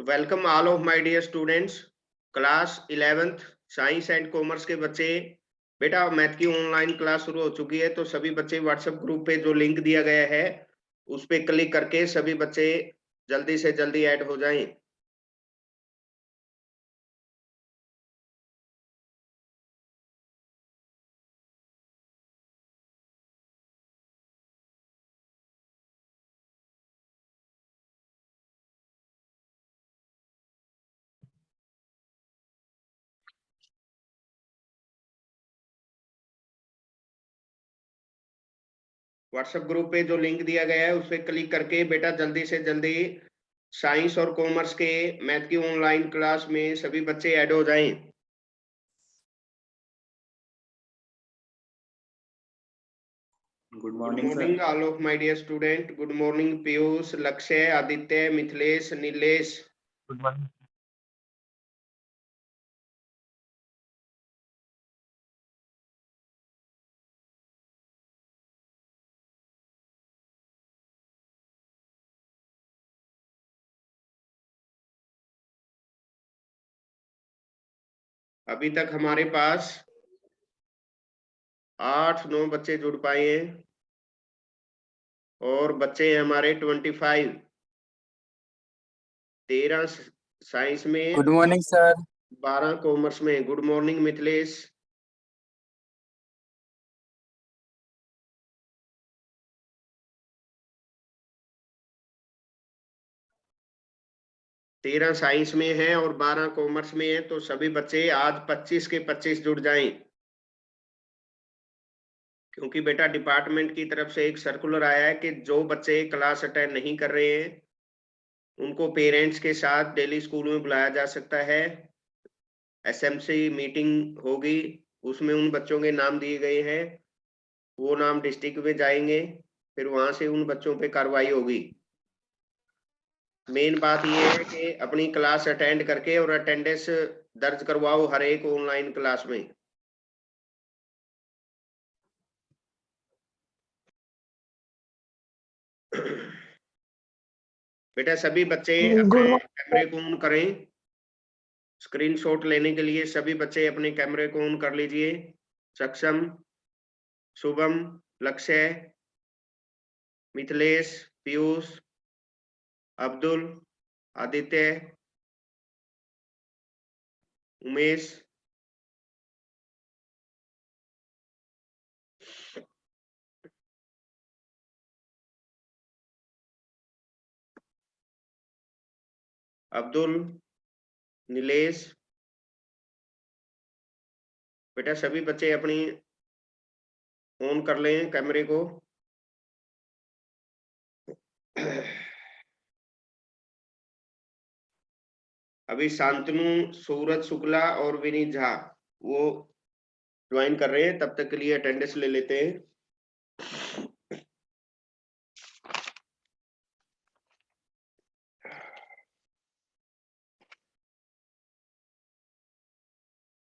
तो welcome all of my dear students, class 11th science and commerce के बच्चे। बेटा मैथ की ऑनलाइन क्लास शुरू हो चुकी है, तो सभी बच्चे व्हाट्सएप ग्रुप पे जो लिंक दिया गया है उस पे क्लिक करके सभी बच्चे जल्दी से जल्दी ऐड हो जाएं। व्हाट्सएप ग्रुप पे जो लिंक दिया गया है उस पे क्लिक करके बेटा जल्दी से जल्दी साइंस और कॉमर्स के मैथ की ऑनलाइन क्लास में सभी बच्चे ऐड हो जाएं। Good good morning morning sir. All of my dear student. Good morning Piyush, Lakshya, Aditya, Mithilesh, Nilesh. Good morning. अभी तक हमारे पास 8-9 बच्चे जुड़ पाए हैं और बच्चे हैं हमारे 25। 13 साइंस में, गुड मॉर्निंग सर। 12 कॉमर्स में। Good morning Mithilesh. तेरह साइंस में है और 12 कॉमर्स में है, तो सभी बच्चे आज 25 के 25 जुड़ जाएं। क्योंकि बेटा डिपार्टमेंट की तरफ से एक सर्कुलर आया है कि जो बच्चे क्लास अटेंड नहीं कर रहे हैं उनको पेरेंट्स के साथ डेली स्कूल में बुलाया जा सकता है। एसएमसी मीटिंग होगी, उसमें उन बच्चों के नाम दिए गए हैं, वो नाम डिस्ट्रिक्ट में जाएंगे, फिर वहां से उन बच्चों पे कार्रवाई होगी। मेन बात ये है कि अपनी क्लास अटेंड करके और अटेंडेंस दर्ज करवाओ हर एक ऑनलाइन क्लास में। बेटा सभी बच्चे अपने कैमरे को ऑन करें। स्क्रीनशॉट लेने के लिए सभी बच्चे अपने कैमरे को ऑन कर लीजिए। सक्षम, शुभम, लक्ष्य, मिथिलेश, पीयूष, अब्दुल, आदित्य, उमेश, अब्दुल, नीलेश। बेटा सभी बच्चे अपनी ऑन कर लें कैमरे को। अभी शांतनु, सूरज शुक्ला और विनीत झा वो ज्वाइन कर रहे हैं, तब तक के लिए अटेंडेंस ले लेते हैं।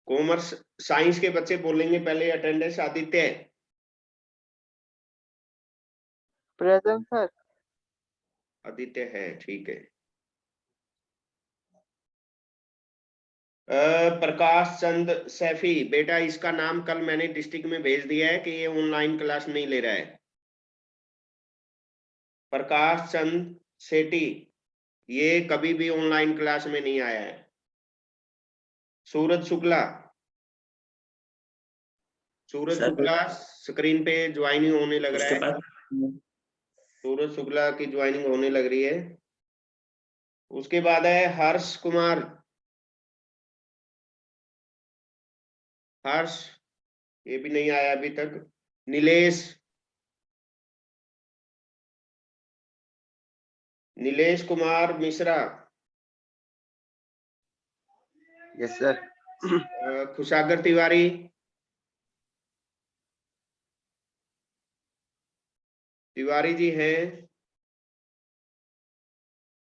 कॉमर्स साइंस के बच्चे बोलेंगे पहले attendance. Aditya present sir. Aditya है, ठीक है। प्रकाश चंद सैफी, बेटा इसका नाम कल मैंने डिस्ट्रिक्ट में भेज दिया है कि ये ऑनलाइन क्लास नहीं ले रहा है। प्रकाश चंद सेठी ये कभी भी ऑनलाइन क्लास में नहीं आया है। सूरज शुक्ला, सूरज शुक्ला स्क्रीन पे ज्वाइनिंग होने लग रहा है। सूरज शुक्ला की ज्वाइनिंग होने लग रही है। उसके बाद है हर्ष कुमार। हर्ष ये भी नहीं आया अभी तक। नीलेश, नीलेश कुमार मिश्रा। Yes sir. खुशागर तिवारी, तिवारी जी हैं।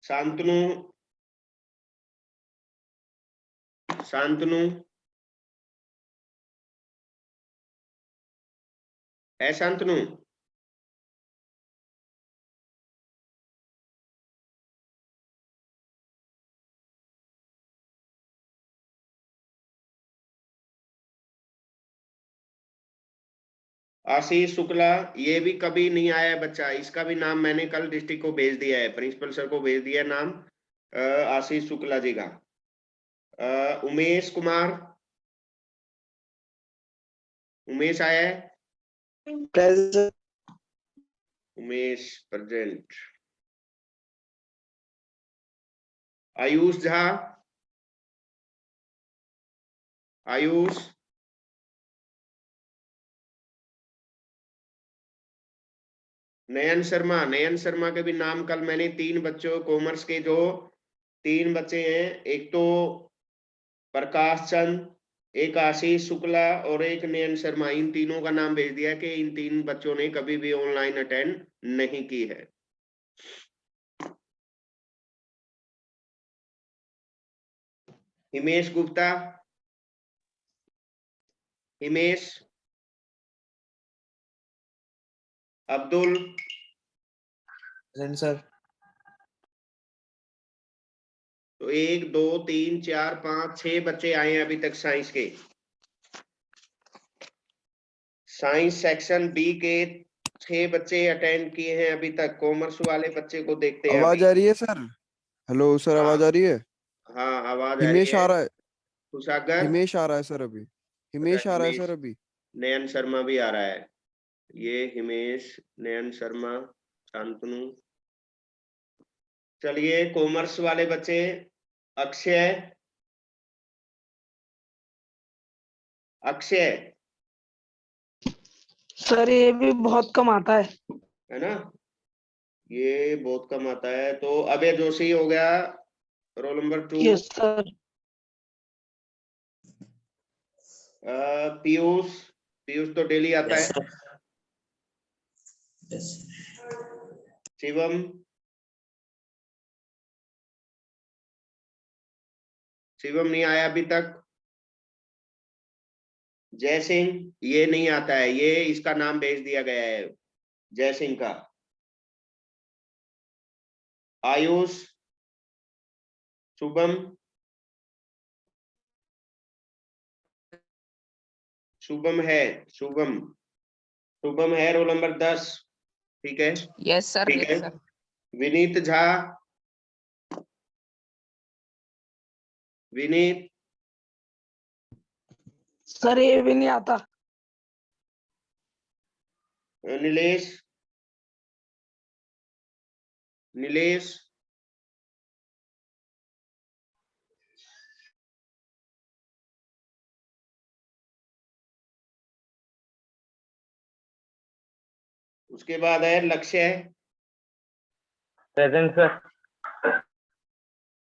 शांतनु, शांतनु है। शांतनु आशीष शुक्ला, ये भी कभी नहीं आया है बच्चा, इसका भी नाम मैंने कल डिस्ट्रिक्ट को भेज दिया है, प्रिंसिपल सर को भेज दिया नाम आशीष शुक्ला जी का। उमेश कुमार, उमेश आया है? प्रेजेंट। उमेश प्रेजेंट। आयुष झा, आयुष, नयन शर्मा, नयन शर्मा के भी नाम कल मैंने 3 बच्चों कॉमर्स के जो 3 बच्चे हैं, एक तो प्रकाश चंद, एक आशीष शुक्ला और एक नयन शर्मा, इन तीनों का नाम भेज दिया कि इन 3 बच्चों ने कभी भी ऑनलाइन अटेंड नहीं की है। Himesh Gupta, Himesh, Abdul, present sir. तो 1 2 3 4 5 6 बच्चे आए हैं अभी तक साइंस के। साइंस सेक्शन बी के 6 बच्चे अटेंड किए हैं अभी तक। कॉमर्स वाले बच्चे को देखते हैं आवाज अभी। आ रही है सर? हेलो सर, हाँ आवाज आ रही है? हाँ, आवाज आ रही हिमेश है। आ रहा है, कुशागर, हिमेश आ रहा है सर अभी, हिमेश आ रहा है सर अभी। नयन शर्मा भी आ रहा है। ये हिमेश, नयन शर्मा, शांतनु। चलिए कॉमर्स वाले बच्चे, अक्षय, अक्षय सर ये भी बहुत कम आता है ना, ये बहुत कम आता है। तो अभय जोशी हो गया roll number 2। Yes sir. Piyush, Piyush तो डेली आता है। शिवम, शिवम नहीं आया अभी तक। जय सिंह, ये नहीं आता है, ये इसका नाम भेज दिया गया है जय सिंह का। आयुष, शुभम, शुभम है, शुभम, शुभम है रोल नंबर 10। ठीक है, यस सर, ठीक है। Yes sir. Vineet Jha, Vineet, sir ये भी नहीं आता। नीलेश, नीलेश, उसके बाद है लक्ष्य, प्रेजेंट सर।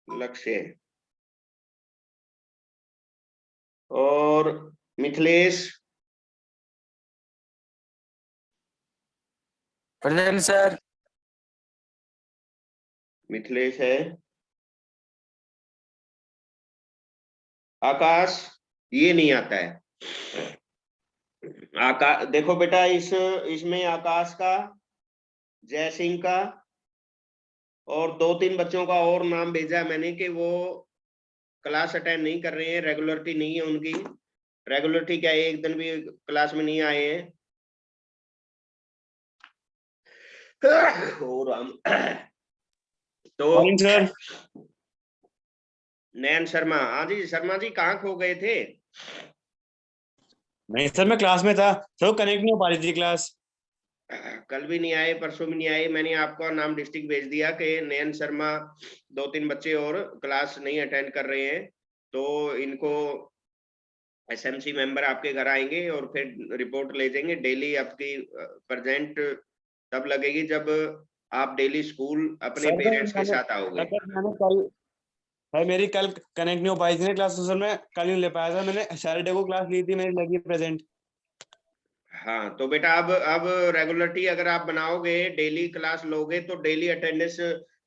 लक्ष्य और मिथिलेश, प्रेजेंट सर। मिथिलेश है। आकाश, ये नहीं आता है। आकाश देखो बेटा, इसमें आकाश का, जय सिंह का और 2-3 बच्चों का और नाम भेजा है मैंने कि वो क्लास अटेंड नहीं कर रहे हैं, रेगुलरिटी नहीं है उनकी। रेगुलरिटी क्या है, एक दिन भी क्लास में नहीं आए हैं। ओ राम। तो सर, नयन शर्मा, हाँ जी शर्मा जी, कहाँ खो गए थे? नहीं सर, मैं क्लास में था सर, कनेक्ट नहीं हो पा रही थी क्लास। कल भी नहीं आए, परसों भी नहीं आए। मैंने आपका नाम डिस्ट्रिक्ट भेज दिया कि नयन शर्मा 2-3 बच्चे और क्लास नहीं अटेंड कर रहे हैं, तो इनको एसएमसी मेंबर आपके घर आएंगे और फिर रिपोर्ट ले जाएंगे। डेली आपकी प्रेजेंट तब लगेगी जब आप डेली स्कूल अपने पेरेंट्स के साथ आओगे। मैंने कल भाई मेरी कल कनेक्ट नहीं हो पाई थी ना क्लास, तो सर मैं कल नहीं ले पाया था। मैंने सैटरडे को क्लास ली थी, मेरी लगी प्रेजेंट। हाँ तो बेटा, अब रेगुलरिटी अगर आप बनाओगे, डेली क्लास लोगे, तो डेली अटेंडेंस।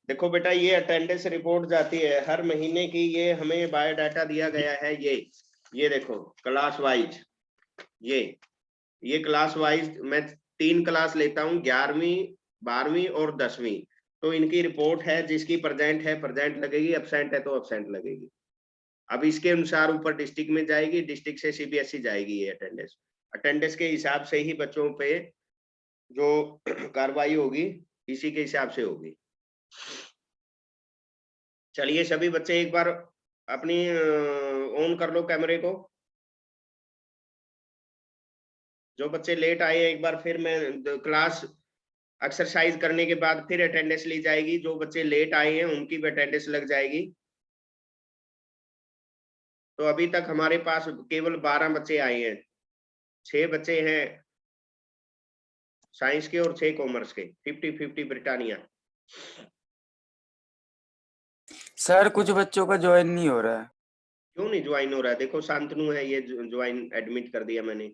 देखो बेटा, ये अटेंडेंस रिपोर्ट जाती है हर महीने की, ये हमें बायोडाटा दिया गया है। ये देखो क्लास वाइज, ये क्लास वाइज मैं 3 क्लास लेता हूँ, 11वीं 12वीं और 10वीं। तो इनकी रिपोर्ट है, जिसकी प्रेजेंट है प्रेजेंट लगेगी, एब्सेंट है तो एब्सेंट लगेगी। अब इसके अनुसार ऊपर डिस्ट्रिक्ट में जाएगी, डिस्ट्रिक्ट से सीबीएसई जाएगी ये अटेंडेंस। अटेंडेंस के हिसाब से ही बच्चों पे जो कार्रवाई होगी इसी के हिसाब से होगी। चलिए सभी बच्चे एक बार अपनी ऑन कर लो कैमरे को। जो बच्चे लेट आए एक बार फिर मैं क्लास एक्सरसाइज करने के बाद फिर अटेंडेंस ली जाएगी। जो बच्चे लेट आए हैं उनकी भी अटेंडेंस लग जाएगी। तो अभी तक हमारे पास केवल 12 बच्चे आए हैं। 6 बच्चे हैं साइंस के और 6 कॉमर्स के। 50-50 ब्रिटानिया। सर कुछ बच्चों का ज्वाइन नहीं हो रहा है। क्यों नहीं ज्वाइन हो रहा है? देखो शांतनु है, ये ज्वाइन एडमिट कर दिया मैंने।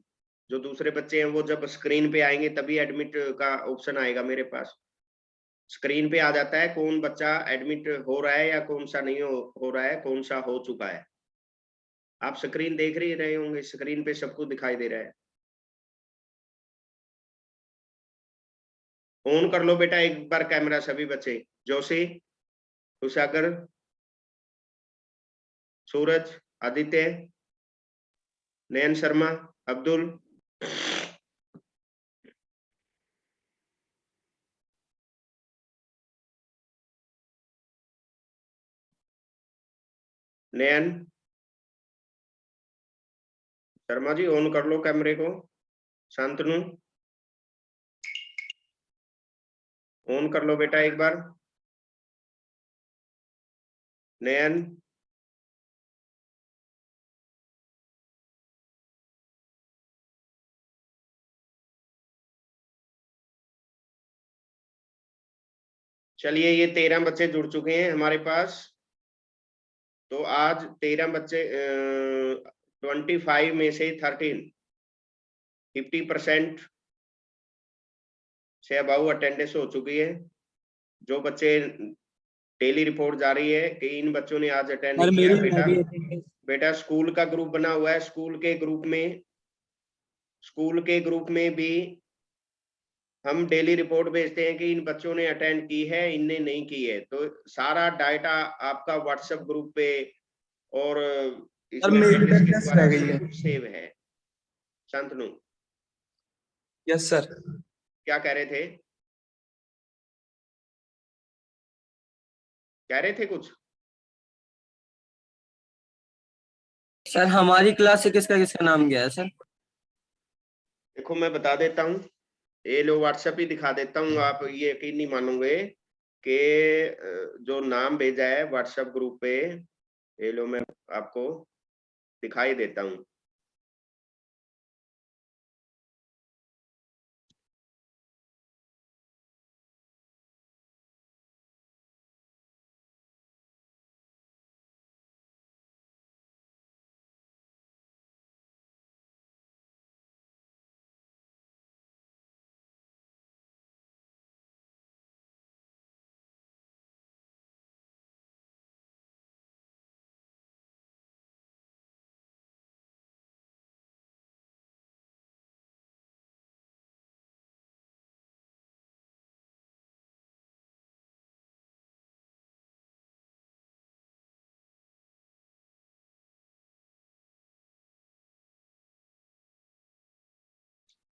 जो दूसरे बच्चे हैं वो जब स्क्रीन पे आएंगे तभी एडमिट का ऑप्शन आएगा मेरे पास। स्क्रीन पे आ जाता है कौन बच्चा एडमिट हो रहा है या कौन सा नहीं हो रहा है, कौन सा हो चुका है। आप स्क्रीन देख ही रहे होंगे, स्क्रीन पे सबको दिखाई दे रहा है। ऑन कर लो बेटा एक बार कैमरा सभी बच्चे। जोशी, कुशागर, सूरज, आदित्य, नयन शर्मा, अब्दुल, नयन शर्मा जी ऑन कर लो कैमरे को। शांतनु ऑन कर लो बेटा एक बार। नयन, चलिए ये 13 बच्चे जुड़ चुके हैं हमारे पास। तो आज 13 बच्चे 25 में से 13 50% से अबाउ अटेंडेंस हो चुकी है। जो बच्चे डेली रिपोर्ट जा रही है कि इन बच्चों ने आज अटेंड नहीं किया, बेटा स्कूल का ग्रुप बना हुआ है। स्कूल के ग्रुप में भी हम डेली रिपोर्ट भेजते हैं कि इन बच्चों ने अटेंड की है, इनने नहीं की है। तो सारा डाटा आपका व्हाट्सएप ग्रुप पे और इसमें मेरी attendance के attendance द्वारा रह गई सब है। कुछ सेव है। Shantanu yes sir. क्या कह रहे थे? कह रहे थे कुछ? सर हमारी क्लास से किसका किसका नाम गया है सर? देखो मैं बता देता हूँ, ये लो व्हाट्सएप ही दिखा देता हूँ। आप ये यकीन नहीं मानोगे कि जो नाम भेजा है व्हाट्सएप ग्रुप पे, ये लो मैं आपको दिखाई देता हूँ।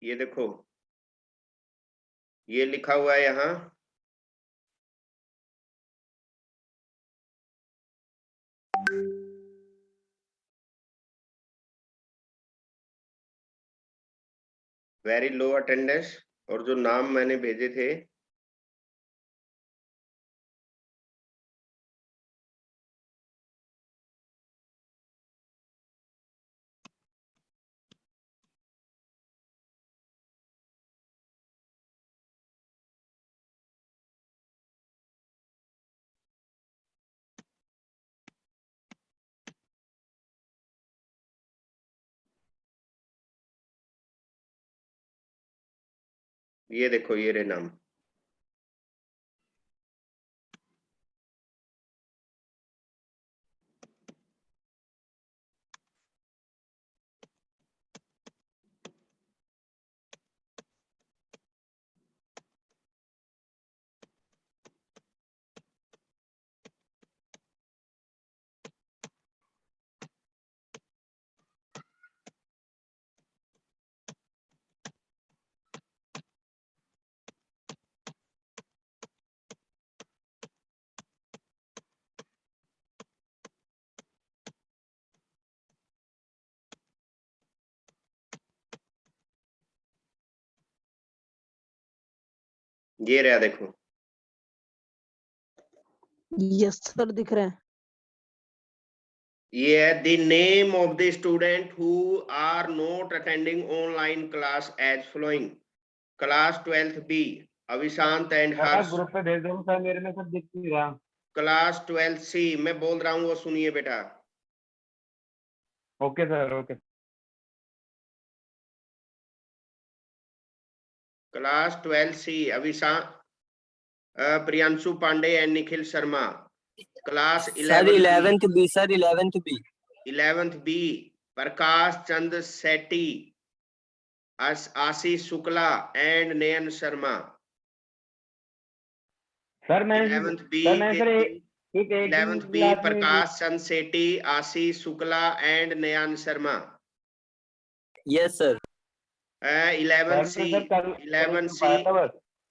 ये देखो ये लिखा हुआ है यहाँ, वेरी लो अटेंडेंस। और जो नाम मैंने भेजे थे ये देखो, ये रे नाम। ये रहा देखो, यस सर दिख रहे हैं। ये है the name of the student who are not attending online class as following. Class 12th B Avishant and Harsh. Group पे भेज दो सर, मेरे में सब दिख नहीं रहा। क्लास 12th सी मैं बोल रहा हूँ वो सुनिए बेटा। Okay sir, okay. Class 12th C Avishant, Priyanshu Pandey and Nikhil Sharma. Class sir 11th 11th B, sir 11th B. 11th B Prakash Chand Sethi, Ashish Shukla and Nayan Sharma. Sir मैं 11th बी सर मैं के सर तीन, एक 11th बी क्लास में Prakash Chand Sethi, Ashish Shukla and Nayan Sharma. Yes sir. 11th C, sir कल 11th C,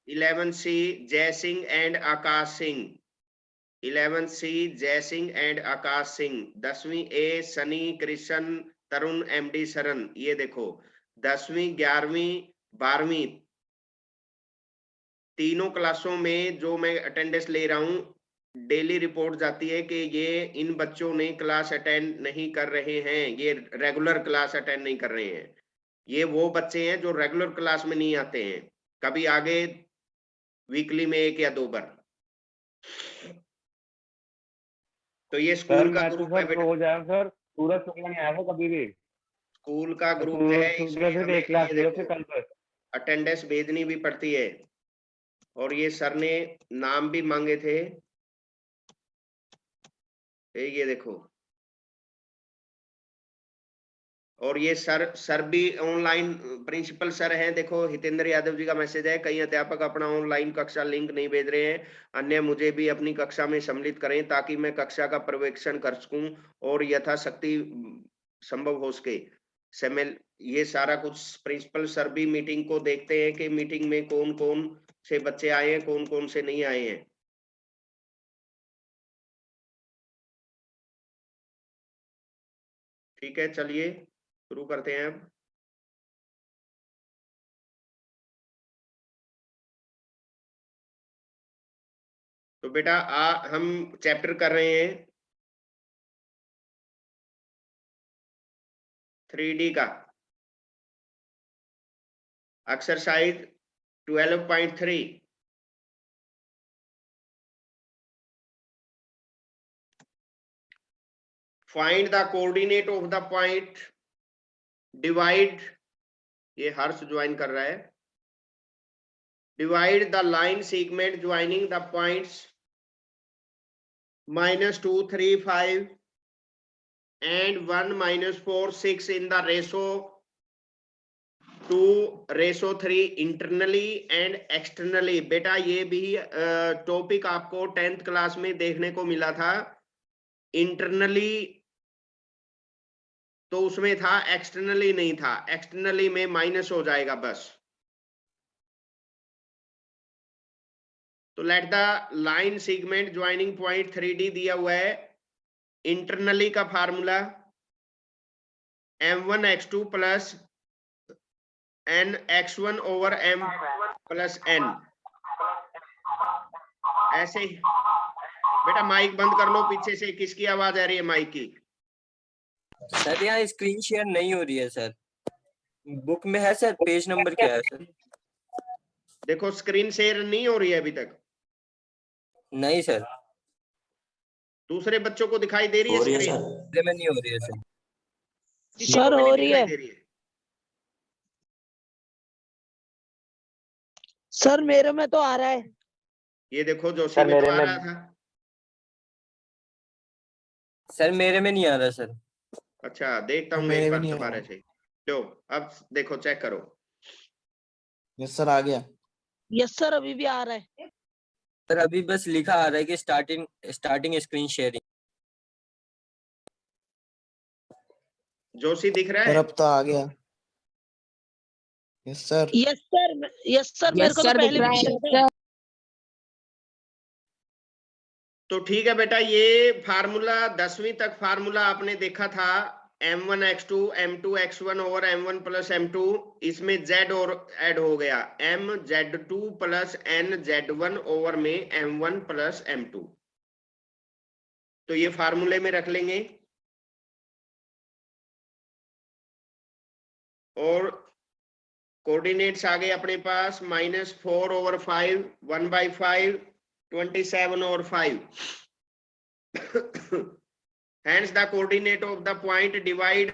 11th C Jay Singh and Akash Singh. 11th C Jay Singh and Akash Singh. 10वीं A Sunny Krishna Tarun MD Sharan. ये देखो 10वीं 11वीं 12वीं तीनों क्लासों में जो मैं अटेंडेंस ले रहा हूं डेली रिपोर्ट जाती है कि ये इन बच्चों ने क्लास अटेंड नहीं कर रहे हैं, ये रेगुलर क्लास अटेंड नहीं कर रहे हैं। ये वो बच्चे हैं जो रेगुलर क्लास में नहीं आते हैं, कभी आगे वीकली में 1 या 2 बार। तो ये सर स्कूल का मैं तो ग्रुप है सर बेटा, हो जाएगा सर, सूरज शुक्ला नहीं आया था कभी भी। स्कूल का ग्रुप है, सूरज इसमें सिर्फ हमें एक क्लास ये लिया देखो कल पर। अटेंडेंस भेजनी भी पड़ती है। और ये सर ने नाम भी मांगे थे, ये देखो। और ये सर भी ऑनलाइन प्रिंसिपल सर हैं। देखो हितेंद्र यादव जी का मैसेज है, कई अध्यापक अपना ऑनलाइन कक्षा लिंक नहीं भेज रहे हैं, अन्य मुझे भी अपनी कक्षा में सम्मिलित करें ताकि मैं कक्षा का पर्यवेक्षण कर सकूं और यथाशक्ति संभव हो सके। समय ये सारा कुछ प्रिंसिपल सर भी मीटिंग को देखते हैं कि मीटिंग में कौन कौन से बच्चे आए हैं, कौन कौन से नहीं आए हैं। ठीक है, चलिए शुरू करते हैं अब। तो बेटा हम चैप्टर कर रहे हैं 3D का exercise 12.3। Find the coordinate of the point divide, ये हर्ष ज्वाइन कर रहा है। Divide the line segment joining the points -2 3 5 and 1 -4 6 in the ratio 2:3 internally and externally. बेटा ये भी टॉपिक आपको 10th क्लास में देखने को मिला था। इंटरनली तो उसमें था, एक्सटर्नली नहीं था। एक्सटर्नली में माइनस हो जाएगा बस। तो let the line segment joining point 3D दिया हुआ है। इंटरनली का formula m1x2 plus nx1 over m plus n। ऐसे बेटा माइक बंद कर लो, पीछे से किसकी आवाज आ रही है माइक की? सर यहाँ स्क्रीन शेयर नहीं हो रही है सर, बुक में है सर, पेज नंबर क्या है सर? देखो स्क्रीन शेयर नहीं हो रही है अभी तक। नहीं सर, दूसरे बच्चों को दिखाई दे रही है स्क्रीन? मेरे में नहीं हो रही है सर। किसी सर को भी हो नहीं रही दिखाई है दे रही है? सर, मेरे में तो आ रहा है। ये देखो जोशी में तो आ रहा था। सर मेरे में नहीं आ रहा सर। अच्छा देखता हूँ मैं एक बार दोबारा से। लो अब देखो, चेक करो। यस सर, आ गया। यस सर, अभी भी आ रहा है। सर अभी बस लिखा आ रहा है कि स्टार्टिंग स्क्रीन शेयरिंग। जोशी दिख रहा सर है? अब तो आ गया। Yes sir. Yes sir, yes sir, मेरे को तो पहले भी दिख रहा था। तो ठीक है बेटा, ये फार्मूला 10वीं तक फार्मूला आपने देखा था m1 x2 m2 x1 over m1 plus m2, इसमें z और ऐड हो गया m z2 plus n z1 over में m1 प्लस m2। तो ये फार्मूले में रख लेंगे और कोऑर्डिनेट्स आ गए अपने पास -4 over 5 1/5 27 over 5 hence the coordinate of the point divide